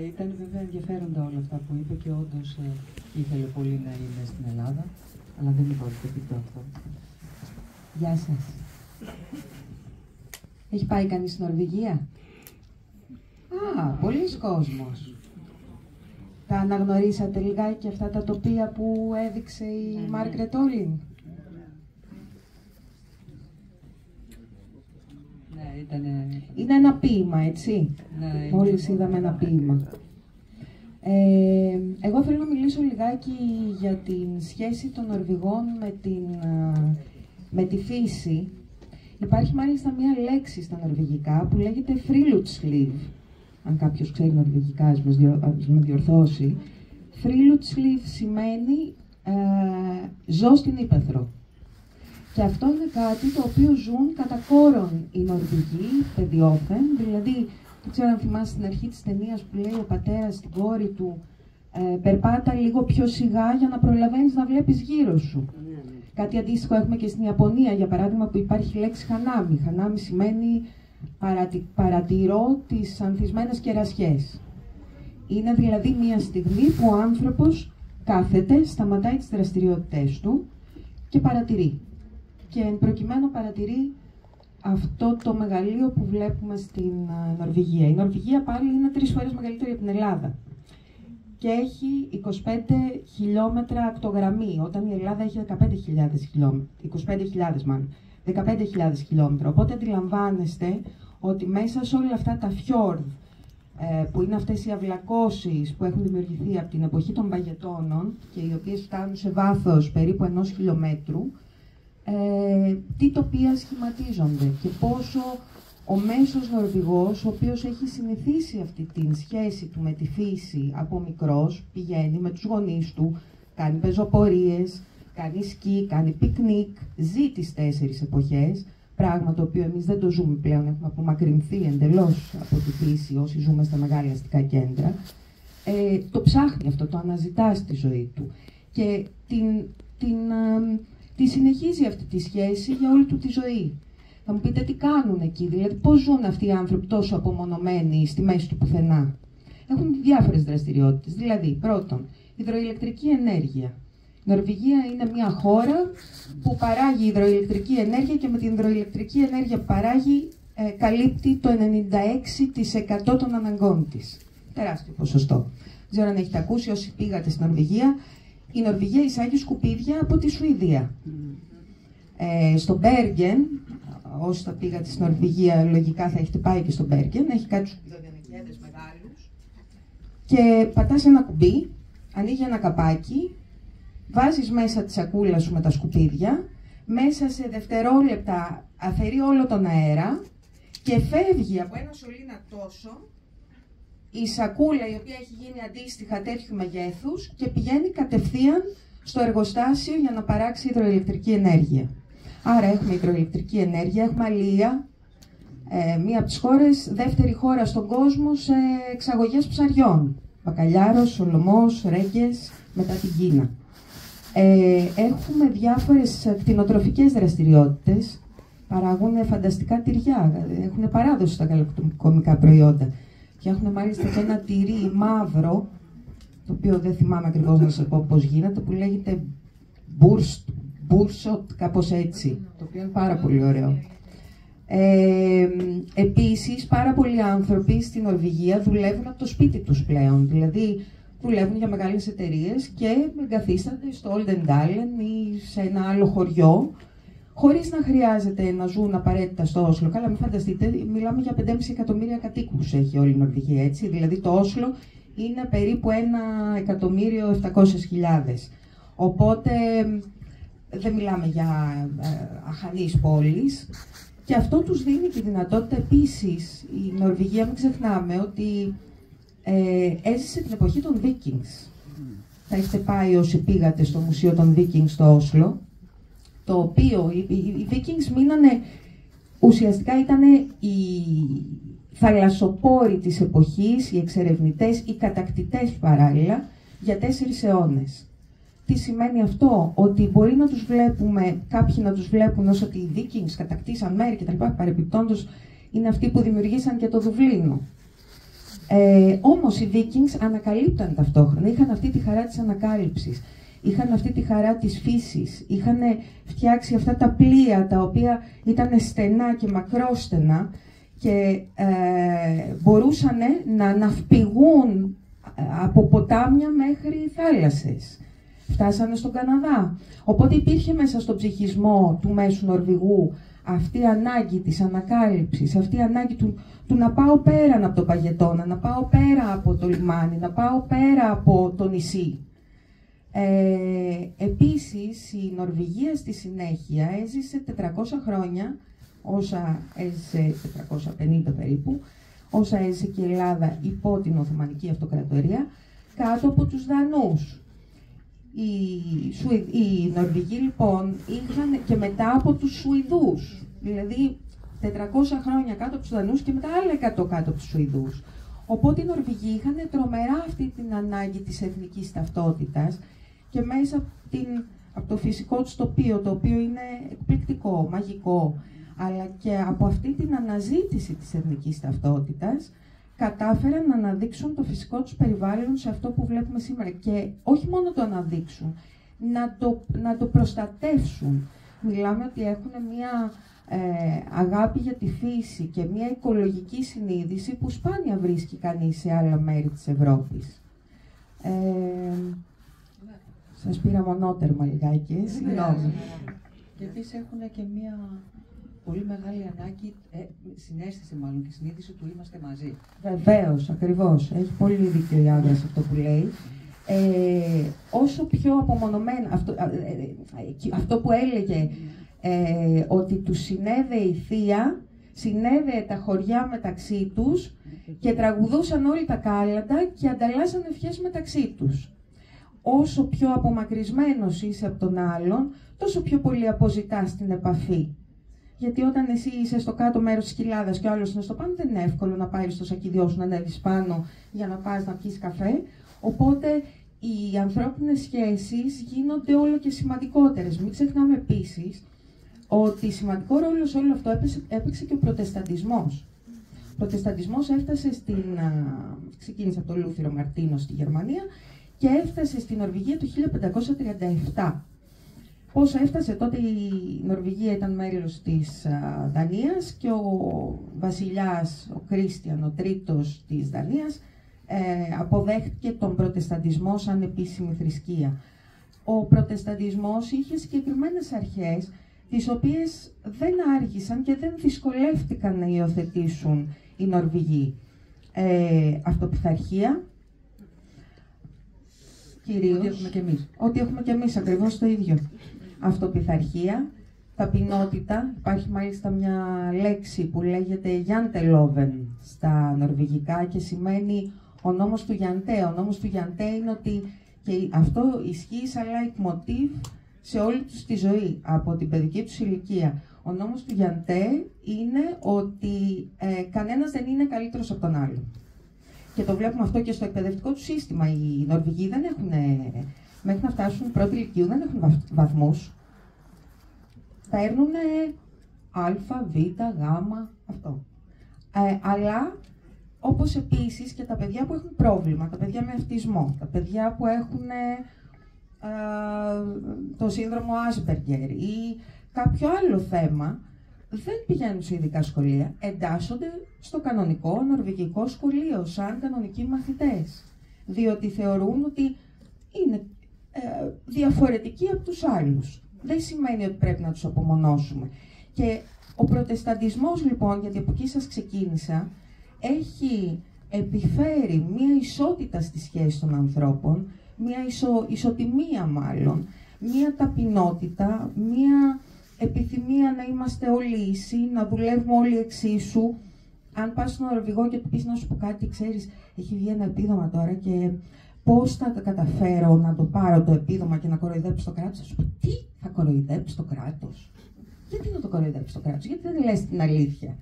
Ήταν βέβαια ενδιαφέροντα όλα αυτά που είπε και όντως ήθελε πολύ να είναι στην Ελλάδα, αλλά δεν είπα ότι το πει αυτό. Γεια σας. Έχει πάει κανείς στην Νορβηγία? Πολλοί κόσμος. Τα αναγνωρίσατε λιγάκι αυτά τα τοπία που έδειξε η Μάργκρετ Όλιν? Ναι, ήτανε... Είναι ένα ποίημα, έτσι. Ναι, μόλις είδαμε ένα ποίημα. Εγώ θέλω να μιλήσω λιγάκι για την σχέση των Νορβηγών με τη φύση. Υπάρχει μάλιστα μία λέξη στα νορβηγικά που λέγεται Friluftsliv. Αν κάποιος ξέρει νορβηγικά, ας με διορθώσει. Friluftsliv σημαίνει ζω στην ύπαιθρο. Και αυτό είναι κάτι το οποίο ζουν κατά κόρον οι Νορβηγοί, παιδιόφεν. Δηλαδή, δεν ξέρω αν θυμάσαι στην αρχή της ταινίας που λέει ο πατέρας στην κόρη του περπάτα λίγο πιο σιγά για να προλαβαίνεις να βλέπεις γύρω σου. Κάτι αντίστοιχο έχουμε και στην Ιαπωνία, για παράδειγμα, που υπάρχει η λέξη χανάμι. Χανάμι σημαίνει παρατηρώ τις ανθισμένες κερασιές. Είναι δηλαδή μια στιγμή που ο άνθρωπος κάθεται, σταματάει τις δραστηριότητές του και παρατηρεί. Και εν προκειμένου παρατηρεί αυτό το μεγαλείο που βλέπουμε στην Νορβηγία. Η Νορβηγία πάλι είναι 3 φορές μεγαλύτερη από την Ελλάδα. Και έχει 25 χιλιόμετρα ακτογραμμή, όταν η Ελλάδα έχει 15.000 χιλιόμετρα, 25.000 μάλλον, 15.000 χιλιόμετρα. Οπότε αντιλαμβάνεστε ότι μέσα σε όλα αυτά τα φιόρδ, που είναι αυτές οι αυλακώσεις που έχουν δημιουργηθεί από την εποχή των Παγετώνων και οι οποίες φτάνουν σε βάθος περίπου 1 χιλιόμετρου, τι τοπία σχηματίζονται και πόσο ο μέσος Νορβηγός, ο οποίος έχει συνηθίσει αυτή τη σχέση του με τη φύση από μικρός, πηγαίνει με τους γονείς του, κάνει πεζοπορίες, κάνει σκι, κάνει πικνίκ, ζει τις 4 εποχές, πράγμα το οποίο εμείς δεν το ζούμε πλέον, έχουμε απομακρυνθεί εντελώς από τη φύση όσοι ζούμε στα μεγάλα αστικά κέντρα. Το ψάχνει αυτό, το αναζητά στη ζωή του και τη συνεχίζει αυτή τη σχέση για όλη του τη ζωή. Θα μου πείτε τι κάνουν εκεί, δηλαδή πώς ζουν αυτοί οι άνθρωποι τόσο απομονωμένοι στη μέση του πουθενά. Έχουν διάφορες δραστηριότητες, δηλαδή πρώτον, υδροηλεκτρική ενέργεια. Η Νορβηγία είναι μια χώρα που παράγει υδροηλεκτρική ενέργεια και με την υδροηλεκτρική ενέργεια που παράγει καλύπτει το 96% των αναγκών της. Τεράστιο ποσοστό. Δεν ξέρω αν έχετε ακούσει όσοι πήγατε στην Νορβηγία. Η Νορβηγία εισάγει σκουπίδια από τη Σουηδία. Στο Μπέργεν, όσοι θα πήγατε στην Νορβηγία, λογικά θα έχετε πάει και στο Μπέργεν, έχει κάτι σκουπιδοδιανεκέδες μεγάλους και πατάς ένα κουμπί, ανοίγει ένα καπάκι, βάζεις μέσα τη σακούλα σου με τα σκουπίδια, μέσα σε δευτερόλεπτα αφαιρεί όλο τον αέρα και φεύγει από ένα σωλήνα τόσο η σακούλα η οποία έχει γίνει αντίστοιχα τέτοιου μεγέθους και πηγαίνει κατευθείαν στο εργοστάσιο για να παράξει υδροηλεκτρική ενέργεια. Άρα έχουμε υδροηλεκτρική ενέργεια, έχουμε αλεία, μία από τις χώρες, δεύτερη χώρα στον κόσμο σε εξαγωγές ψαριών. Μπακαλιάρος, σολομός, ρέγγες, μετά την Κίνα. Έχουμε διάφορες κτηνοτροφικές δραστηριότητες, παράγουν φανταστικά τυριά, έχουν παράδοση στα γαλακτοκομικά προϊόντα. Και έχουν μάλιστα και ένα τυρί μαύρο, το οποίο δεν θυμάμαι ακριβώς να σας πω πώς γίνεται, που λέγεται Μπουρσοτ, κάπως έτσι, το οποίο είναι πάρα πολύ ωραίο. Επίσης, πάρα πολλοί άνθρωποι στην Νορβηγία δουλεύουν από το σπίτι τους πλέον, δηλαδή δουλεύουν για μεγάλες εταιρείες και εγκαθίστανται στο Olden-Dalen ή σε ένα άλλο χωριό, χωρίς να χρειάζεται να ζουν απαραίτητα στο Όσλο. Καλά, μην φανταστείτε, μιλάμε για 5,5 εκατομμύρια κατοίκους έχει όλη η Νορβηγία, έτσι. Δηλαδή το Όσλο είναι περίπου 1.700.000. Οπότε δεν μιλάμε για αχανείς πόλεις. Και αυτό τους δίνει τη δυνατότητα επίσης, η Νορβηγία, μην ξεχνάμε, ότι έζησε την εποχή των Vikings. Θα έχετε πάει όσοι πήγατε στο Μουσείο των Vikings στο Όσλο, το οποίο οι Vikings μείνανε, ουσιαστικά ήταν οι θαλασσοπόροι της εποχής, οι εξερευνητές, οι κατακτητές παράλληλα, για 4 αιώνες. Τι σημαίνει αυτό? Ότι μπορεί να τους βλέπουμε, κάποιοι να τους βλέπουν ως ότι οι Vikings κατακτήσαν μέρη κτλ. Παρεπιπτόντως είναι αυτοί που δημιουργήσαν και το Δουβλίνο. Όμως οι Vikings ανακαλύπταν ταυτόχρονα, είχαν αυτή τη χαρά της ανακάλυψης, είχαν αυτή τη χαρά της φύσης, είχαν φτιάξει αυτά τα πλοία τα οποία ήταν στενά και μακρόστενα και μπορούσαν να ναυπηγούν από ποτάμια μέχρι θάλασσες. Φτάσανε στον Καναδά. Οπότε υπήρχε μέσα στον ψυχισμό του μέσου Νορβηγού αυτή η ανάγκη της ανακάλυψης, αυτή η ανάγκη του να πάω πέραν από το παγετώνα, να πάω πέρα από το λιμάνι, να πάω πέρα από το νησί. Επίσης, η Νορβηγία στη συνέχεια έζησε 400 χρόνια, όσα έζησε 450 περίπου, όσα έζησε και η Ελλάδα υπό την Οθωμανική Αυτοκρατορία, κάτω από τους Δανούς. Οι Νορβηγοί λοιπόν είχαν και μετά από τους Σουηδούς, δηλαδή 400 χρόνια κάτω από τους Δανούς και μετά άλλα 100 κάτω από τους Σουηδούς. Οπότε οι Νορβηγοί είχαν τρομερά αυτή την ανάγκη της εθνικής ταυτότητας και μέσα από το φυσικό τους τοπίο, το οποίο είναι εκπληκτικό, μαγικό, αλλά και από αυτή την αναζήτηση της εθνικής ταυτότητας, κατάφεραν να αναδείξουν το φυσικό τους περιβάλλον σε αυτό που βλέπουμε σήμερα. Και όχι μόνο το αναδείξουν, να το προστατεύσουν. Μιλάμε ότι έχουν μια αγάπη για τη φύση και μια οικολογική συνείδηση που σπάνια βρίσκει κανείς σε άλλα μέρη της Ευρώπης. Σας πήρα μονότερμα λιγάκι, συγγνώμη. Και επίσης έχουν και μια πολύ μεγάλη ανάγκη, συναίσθηση μάλλον και συνείδηση του είμαστε μαζί. Βεβαίως, ακριβώς. Έχει πολύ δίκιο η άντρα σε αυτό που λέει. Όσο πιο απομονωμένα, αυτό που έλεγε, ότι τους συνέδεε η θεία, συνέδεε τα χωριά μεταξύ τους και τραγουδούσαν όλοι τα κάλαντα και ανταλλάσσαν ευχές μεταξύ τους. Όσο πιο απομακρυσμένος είσαι από τον άλλον, τόσο πιο πολύ αποζητάς την επαφή. Γιατί όταν εσύ είσαι στο κάτω μέρος της κοιλάδας και ο άλλος είναι στο πάνω, δεν είναι εύκολο να πάρεις το σακιδιό σου, να ανέβεις πάνω για να πας να πιεις καφέ. Οπότε οι ανθρώπινες σχέσεις γίνονται όλο και σημαντικότερες. Μην ξεχνάμε επίσης ότι σημαντικό ρόλο σε όλο αυτό έπαιξε και ο προτεσταντισμός. Ο προτεσταντισμός έφτασε ξεκίνησε από το Λούθυρο Μαρτίνο στη Γερμανία και έφτασε στην Νορβηγία το 1537. Πώς έφτασε τότε? Η Νορβηγία ήταν μέλος της Δανίας και ο βασιλιάς, ο Κρίστιαν, ο τρίτος της Δανίας, αποδέχτηκε τον προτεσταντισμό σαν επίσημη θρησκεία. Ο προτεσταντισμός είχε συγκεκριμένες αρχές, τις οποίες δεν άργησαν και δεν δυσκολεύτηκαν να υιοθετήσουν οι Νορβηγοί. Αυτοπιθαρχία, κυρίως. Ό,τι έχουμε και εμείς. Ό,τι έχουμε και εμείς, ακριβώς το ίδιο. Αυτοπιθαρχία, ταπεινότητα. Υπάρχει μάλιστα μια λέξη που λέγεται Janteloven στα νορβηγικά και σημαίνει ο νόμος του Γιαντέ. Ο νόμος του Γιαντέ είναι ότι, και αυτό ισχύει σαν leitmotiv σε όλη τους τη ζωή, από την παιδική τους ηλικία. Ο νόμος του Γιαντέ είναι ότι κανένας δεν είναι καλύτερος από τον άλλο. Και το βλέπουμε αυτό και στο εκπαιδευτικό του σύστημα. Οι Νορβηγοί δεν έχουν, μέχρι να φτάσουν πρώτη ηλικίου, δεν έχουν βαθμούς. Παίρνουν α, β, γ, αυτό. Αλλά, όπως επίσης και τα παιδιά που έχουν πρόβλημα, τα παιδιά με αυτισμό, τα παιδιά που έχουν το σύνδρομο Asperger ή κάποιο άλλο θέμα, δεν πηγαίνουν σε ειδικά σχολεία, εντάσσονται στο κανονικό νορβηγικό σχολείο, σαν κανονικοί μαθητές, διότι θεωρούν ότι είναι διαφορετικοί από τους άλλους. Δεν σημαίνει ότι πρέπει να τους απομονώσουμε. Και ο προτεσταντισμός, λοιπόν, γιατί από εκεί σας ξεκίνησα, έχει επιφέρει μία ισότητα στη σχέση των ανθρώπων, μία ισοτιμία μάλλον, μία ταπεινότητα, μία επιθυμία να είμαστε όλοι ίσοι, να δουλεύουμε όλοι εξίσου. Αν πας στον Νορβηγό και του πεις να σου πω κάτι, ξέρεις, έχει βγει ένα επίδομα τώρα και πώς θα το καταφέρω να το πάρω το επίδομα και να κοροϊδέψω το κράτος, θα σου πω, τι θα κοροϊδέψει το κράτος? Γιατί να το κοροϊδέψει το κράτος? Γιατί δεν λες την αλήθεια?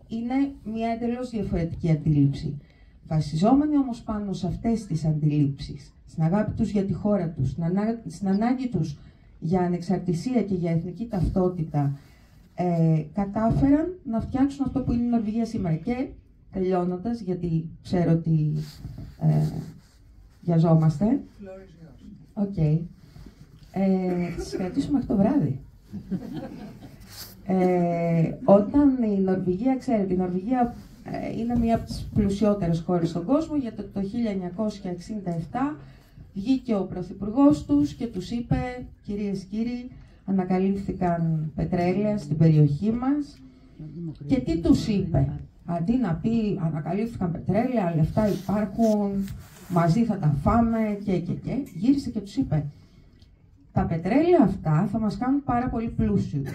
Είναι μια εντελώς διαφορετική αντίληψη. Βασιζόμενοι όμως πάνω σε αυτές τις αντιλήψεις, στην αγάπη τους για τη χώρα τους, στην ανάγκη τους για ανεξαρτησία και για εθνική ταυτότητα, κατάφεραν να φτιάξουν αυτό που είναι η Νορβηγία σήμερα. Και τελειώνοντας, γιατί ξέρω ότι βιαζόμαστε. Οκ. Θα σας κρατήσω μέχρι το βράδυ. Όταν η Νορβηγία, ξέρετε, η Νορβηγία είναι μία από τις πλουσιότερες χώρες στον κόσμο, γιατί το 1967 βγήκε ο πρωθυπουργός τους και τους είπε, κυρίες και κύριοι, ανακαλύφθηκαν πετρέλαια στην περιοχή μας. Και τι τους είπε? Αντί να πει ανακαλύφθηκαν πετρέλαια, λεφτά υπάρχουν, μαζί θα τα φάμε και, γύρισε και τους είπε, τα πετρέλαια αυτά θα μας κάνουν πάρα πολύ πλούσιους.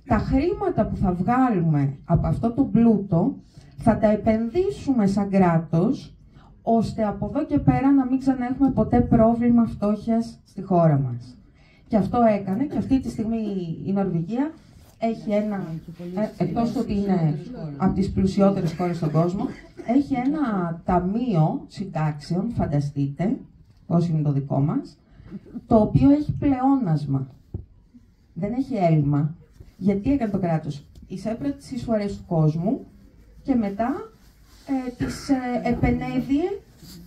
Τα χρήματα που θα βγάλουμε από αυτό το πλούτο θα τα επενδύσουμε σαν κράτος, ώστε από εδώ και πέρα να μην ξαναέχουμε ποτέ πρόβλημα φτώχειας στη χώρα μας. Και αυτό έκανε, και αυτή τη στιγμή η Νορβηγία έχει ένα, εκτός του ότι είναι από τις πλουσιότερες χώρες στον κόσμο, έχει ένα ταμείο συντάξεων, φανταστείτε, πώς είναι το δικό μας, το οποίο έχει πλεόνασμα. Δεν έχει έλλειμμα. Γιατί έκανε το κράτος? Εισέπρατε τις εισφορές του κόσμου και μετά τις επενέδιε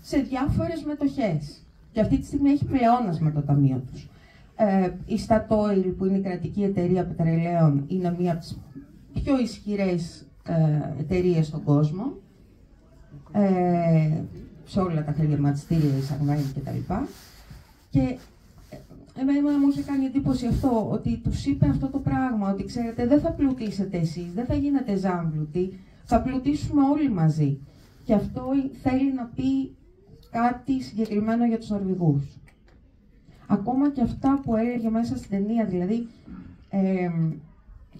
σε διάφορες μετοχές. Και αυτή τη στιγμή έχει πλεόνασμα το ταμείο τους. Η Statoil, που είναι η κρατική εταιρεία πετρελαίων, είναι μία από τις πιο ισχυρές εταιρείες στον κόσμο, σε όλα τα χρηματιστήρια, εισαγμένη κτλ. Και εμένα μου είχε κάνει εντύπωση αυτό, ότι τους είπε αυτό το πράγμα, ότι ξέρετε, δεν θα πλουτίσετε εσείς, δεν θα γίνετε ζάμπλουτοι, θα πλουτίσουμε όλοι μαζί. Και αυτό θέλει να πει κάτι συγκεκριμένο για τους Νορβηγούς. Ακόμα και αυτά που έλεγε μέσα στην ταινία, δηλαδή,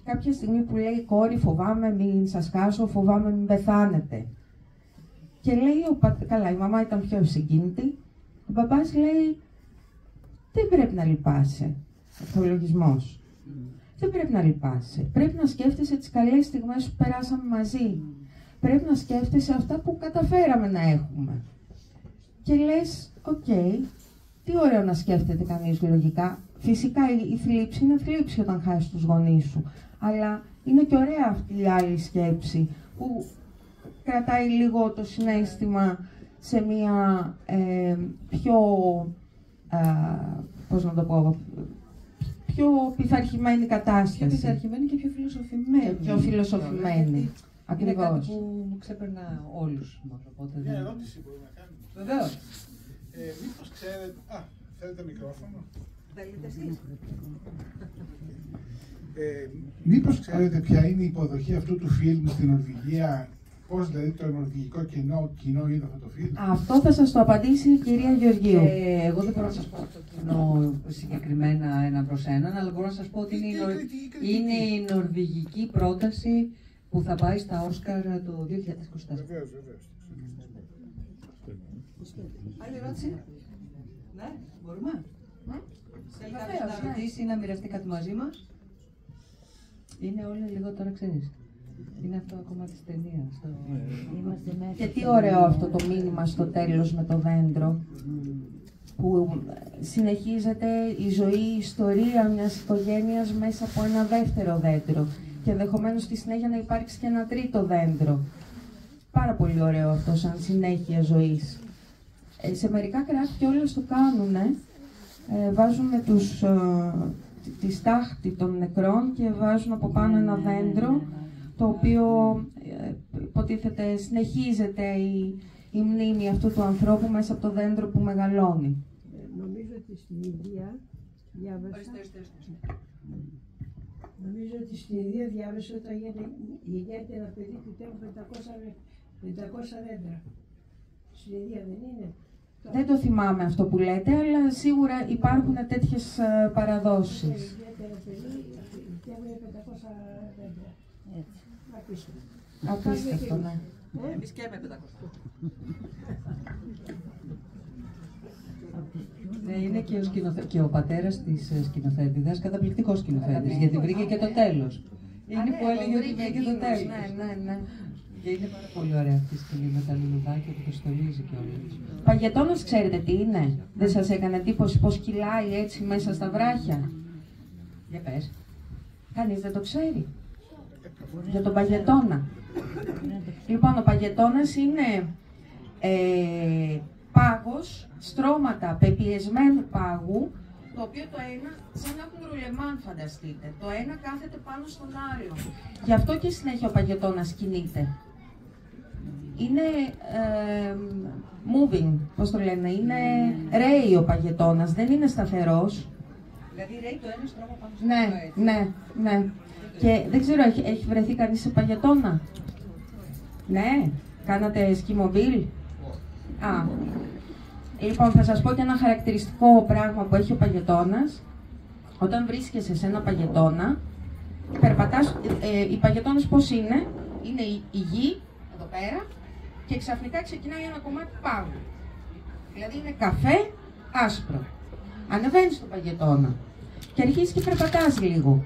κάποια στιγμή που λέει «Κόρη, φοβάμαι μην σας χάσω, φοβάμαι μην πεθάνετε». Και λέει, καλά, η μαμά ήταν πιο συγκίνητη, ο παπάς λέει «Δεν πρέπει να λυπάσαι, ορθολογισμός. Δεν πρέπει να λυπάσαι. Πρέπει να σκέφτεσαι τις καλές στιγμές που περάσαμε μαζί. Πρέπει να σκέφτεσαι αυτά που καταφέραμε να έχουμε». Και λες, οκ, τι ωραίο να σκέφτεται κανείς λογικά. Φυσικά η θλίψη είναι θλίψη όταν χάσεις τους γονείς σου. Αλλά είναι και ωραία αυτή η άλλη σκέψη που κρατάει λίγο το συναίσθημα σε μια πιο, πώς να το πω, πιο πειθαρχημένη κατάσταση. Πιο πειθαρχημένη και πιο φιλοσοφημένη. Πιο φιλοσοφημένη. Ακριβώς. Είναι κάτι που μου ξέπαιρνα όλους. Μια ερώτηση μπορούμε να κάνουμε. Βεβαίως. Μήπως ξέρετε... θέλετε μικρόφωνο? Θέλετε εσείς. Μήπως ξέρετε ποια είναι η υποδοχή αυτού του φιλμ στην Νορβηγία? Πώς δηλαδή το νορβηγικό κοινό είδε αυτό το φιλμ? Αυτό θα σας το απαντήσει η κυρία Γεωργίου. Εγώ δεν μπορώ να σας πω το κοινό συγκεκριμένα έναν προς έναν, αλλά μπορώ να σας πω ότι είναι η νορβηγική πρόταση που θα πάει στα Όσκαρ το 2024. Βεβαίως. Άλλη ερώτηση? Ναι, μπορούμε. Θέλει κάποιος να ρωτήσει ή να μοιραστεί κάτι μαζί μας? Είναι όλα λίγο τώρα, ξέρεις. Είναι αυτό ακόμα της ταινίας. Και τι ωραίο αυτό το μήνυμα στο τέλος με το δέντρο. Που συνεχίζεται η ζωή, η ιστορία μιας οικογένειας μέσα από ένα δεύτερο δέντρο. Και ενδεχομένως στη συνέχεια να υπάρξει και ένα τρίτο δέντρο. Πάρα πολύ ωραίο αυτό σαν συνέχεια ζωής. Σε μερικά κράτη κιόλας το κάνουνε. Βάζουν τη στάχτη των νεκρών και βάζουν από πάνω ένα δέντρο, το οποίο υποτίθεται συνεχίζεται η μνήμη αυτού του ανθρώπου μέσα από το δέντρο που μεγαλώνει. Νομίζω ότι στην Ινδία διάβασα... Νομίζω ότι στην Ινδία διάβασα όταν γεννιέται ένα παιδί που τέχουν 500 δέντρα. Στην Ινδία δεν είναι? Δεν το θυμάμαι αυτό που λέτε, αλλά σίγουρα υπάρχουν τέτοιες παραδόσεις. Γεννιέται ένα παιδί, τέχουν 500 δέντρα. Απίστευτο, ναι. Εμείς και με 500. Είναι και ο πατέρας της σκηνοθέτηδας, καταπληκτικός σκηνοθέτης, γιατί βρήκε και το τέλος. Είναι που έλεγε ότι βρήκε το τέλος. Ναι. Και είναι πάρα πολύ ωραία αυτή η σκηνή με τα λουλουδάκια που το στολίζει κιόλας. Παγετώνας ξέρετε τι είναι? Δεν σας έκανε εντύπωση πως κυλάει έτσι μέσα στα βράχια? Για πες. Κανείς δεν το ξέρει. Για τον παγετώνα. Λοιπόν, ο παγετώνας είναι πάγος, στρώματα πεπιεσμένου πάγου, το οποίο το ένα, σαν να έχουν ρουλεμάν φανταστείτε, το ένα κάθεται πάνω στον άλλο. Γι' αυτό και συνέχεια ο παγετώνας κινείται. Είναι moving, πώς το λένε, είναι ρέει ο παγετώνας, δεν είναι σταθερός. Δηλαδή ρέει το ένα στρώμα πάνω στο άλλο. Ναι. Και δεν ξέρω, έχει βρεθεί κανείς σε παγετώνα? Ναι, κάνατε σκιμομπίλ? Α, λοιπόν, θα σας πω και ένα χαρακτηριστικό πράγμα που έχει ο παγετώνας. Όταν βρίσκεσαι σε ένα παγετώνα, περπατάς, οι παγετώνες πώς είναι? Είναι η γη, εδώ πέρα, και ξαφνικά ξεκινάει ένα κομμάτι πάγου. Δηλαδή είναι καφέ, άσπρο. Ανεβαίνεις στο παγετώνα και αρχίζεις και περπατάς λίγο.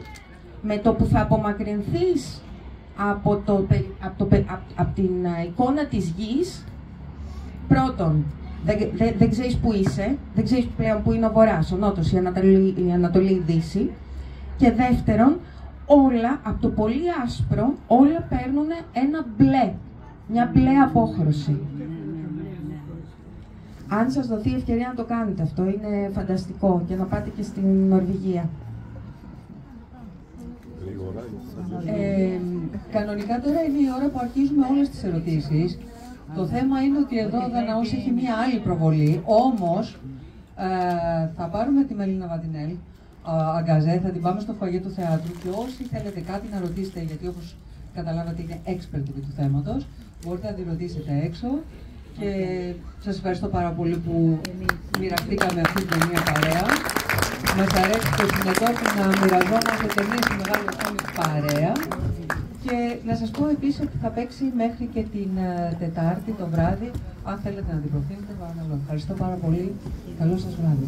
Με το που θα απομακρυνθείς από την εικόνα της γης, πρώτον, δεν ξέρεις που είσαι, δεν ξέρεις πλέον που είναι ο βορράς, ο νότος, η Ανατολή, η Δύση. Και δεύτερον, όλα, από το πολύ άσπρο, όλα παίρνουν ένα μπλε, μια μπλε απόχρωση. Αν σας δοθεί ευκαιρία να το κάνετε αυτό, είναι φανταστικό, και να πάτε και στην Νορβηγία. Κανονικά τώρα είναι η ώρα που αρχίζουμε όλες τις ερωτήσεις. Το θέμα είναι ότι εδώ ο Δαναός έχει μία άλλη προβολή, όμως θα πάρουμε τη Μελίνα Βαντινέλ, αγκαζέ, θα την πάμε στο φωαγέ του θεάτρου και όσοι θέλετε κάτι να ρωτήσετε, γιατί όπως καταλάβατε είναι expert επί του θέματος, μπορείτε να τη ρωτήσετε έξω και σας ευχαριστώ πάρα πολύ που μοιραστήκαμε αυτή την μία παρέα. Μας αρέσει το συνετό να μοιραζόμαστε ταινίες στη μεγάλη οθόνη παρέα. Και να σας πω επίσης ότι θα παίξει μέχρι και την Τετάρτη το βράδυ. Αν θέλετε να την προτείνετε, παρακαλώ. Ευχαριστώ πάρα πολύ. Καλό σας βράδυ.